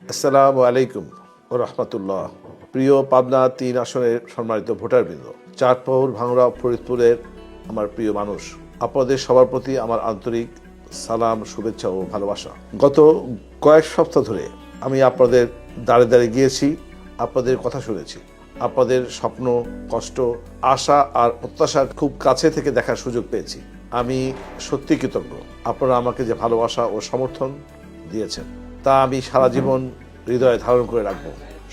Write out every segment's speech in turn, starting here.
আসসালামু আলাইকুম ও রহমতুল্লাহ। প্রিয় পাবনা ৩ আসনের সম্মানিত ভোটারবৃন্দ, চাঁদপুর, ভাঙড়া, ফরিদপুরের আমার প্রিয় মানুষ, আপনাদের সবার প্রতি আমার আন্তরিক সালাম, শুভেচ্ছা ও ভালোবাসা। গত কয়েক সপ্তাহ ধরে আমি আপনাদের দাঁড়ে দাঁড়িয়ে গিয়েছি, আপনাদের কথা শুনেছি, আপনাদের স্বপ্ন, কষ্ট, আশা আর প্রত্যাশা খুব কাছে থেকে দেখার সুযোগ পেয়েছি। আমি সত্যি কৃতজ্ঞ। আপনারা আমাকে যে ভালোবাসা ও সমর্থন দিয়েছেন তা আমি সারা জীবন হৃদয়ে ধারণ করে রাখব।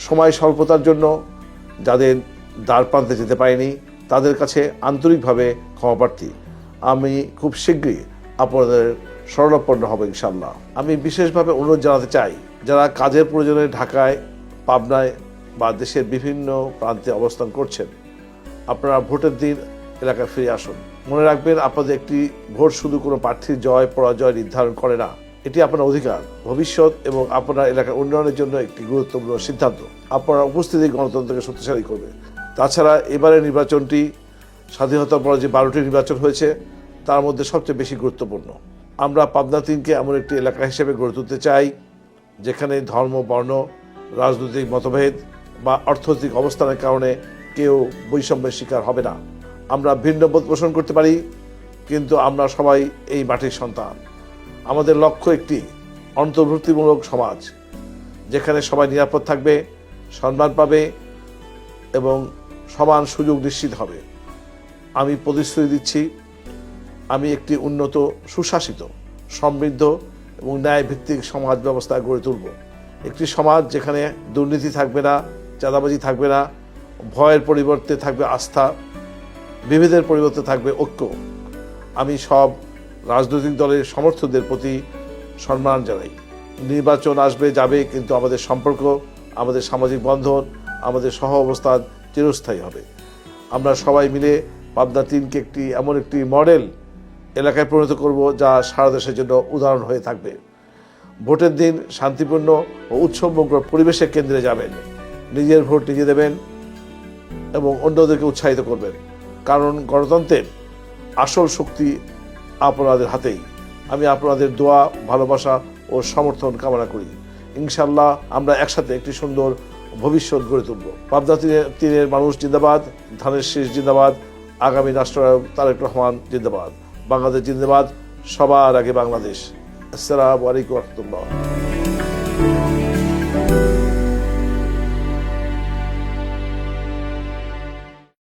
সময় স্বল্পতার জন্য যাদের দ্বার প্রান্তে যেতে পারিনি তাদের কাছে আন্তরিকভাবে ক্ষমাপ্রার্থী। আমি খুব শীঘ্রই আপনাদের শরণাপন্ন হব ইনশাল্লাহ। আমি বিশেষভাবে অনুরোধ জানাতে চাই, যারা কাজের প্রয়োজনে ঢাকায়, পাবনায় বা দেশের বিভিন্ন প্রান্তে অবস্থান করছেন, আপনারা ভোটের দিন এলাকায় ফিরে আসুন। মনে রাখবেন, আপনাদের একটি ভোট শুধু কোনো প্রার্থীর জয় পরাজয় নির্ধারণ করে না, এটি আপনার অধিকার, ভবিষ্যৎ এবং আপনার এলাকার উন্নয়নের জন্য একটি গুরুত্বপূর্ণ সিদ্ধান্ত। আপনার উপস্থিতি গণতন্ত্রকে শক্তিশালী করবে। তাছাড়া এবারের নির্বাচনটি স্বাধীনতার পরে যে 12টি নির্বাচন হয়েছে তার মধ্যে সবচেয়ে বেশি গুরুত্বপূর্ণ। আমরা পাবনা 3কে এমন একটি এলাকা হিসেবে গড়ে তুলতে চাই যেখানে ধর্ম, বর্ণ, রাজনৈতিক মতভেদ বা অর্থনৈতিক অবস্থানের কারণে কেউ বৈষম্যের শিকার হবে না। আমরা ভিন্ন বোধ পোষণ করতে পারি, কিন্তু আমরা সবাই এই মাটির সন্তান। আমাদের লক্ষ্য একটি অন্তর্ভুক্তিমূলক সমাজ, যেখানে সবাই নিরাপদ থাকবে, সম্মান পাবে এবং সমান সুযোগ নিশ্চিত হবে। আমি প্রতিশ্রুতি দিচ্ছি, আমি একটি উন্নত, সুশাসিত, সমৃদ্ধ এবং ন্যায়ভিত্তিক সমাজ ব্যবস্থা গড়ে তুলব। একটি সমাজ যেখানে দুর্নীতি থাকবে না, চাঁদাবাজি থাকবে না, ভয়ের পরিবর্তে থাকবে আস্থা, বিভেদের পরিবর্তে থাকবে ঐক্য। আমি সব রাজনৈতিক দলের সমর্থকদের প্রতি সম্মান জানাই। নির্বাচন আসবে যাবে, কিন্তু আমাদের সম্পর্ক, আমাদের সামাজিক বন্ধন, আমাদের সহ অবস্থান চিরস্থায়ী হবে। আমরা সবাই মিলে পাবনা 3কে এমন একটি মডেল এলাকায় পরিণত করব যা সারা দেশের জন্য উদাহরণ হয়ে থাকবে। ভোটের দিন শান্তিপূর্ণ ও উৎসবমুখর পরিবেশের কেন্দ্রে যাবেন, নিজের ভোট নিজে দেবেন এবং অন্যদেরকে উৎসাহিত করবেন, কারণ গণতন্ত্রের আসল শক্তি আপনাদের হাতেই। আমি আপনাদের দোয়া, ভালোবাসা ও সমর্থন কামনা করি। ইনশাল্লাহ আমরা একসাথে একটি সুন্দর ভবিষ্যৎ গড়ে তুলব। পাবনা 3-এর মানুষ জিন্দাবাদ, ধানের শীষ জিন্দাবাদ, আগামী রাষ্ট্রনায়ক তারেক রহমান জিন্দাবাদ, বাংলাদেশ জিন্দাবাদ, সবার আগে বাংলাদেশ। আসসালামু আলাইকুম ওয়া রাহমাতুল্লাহ।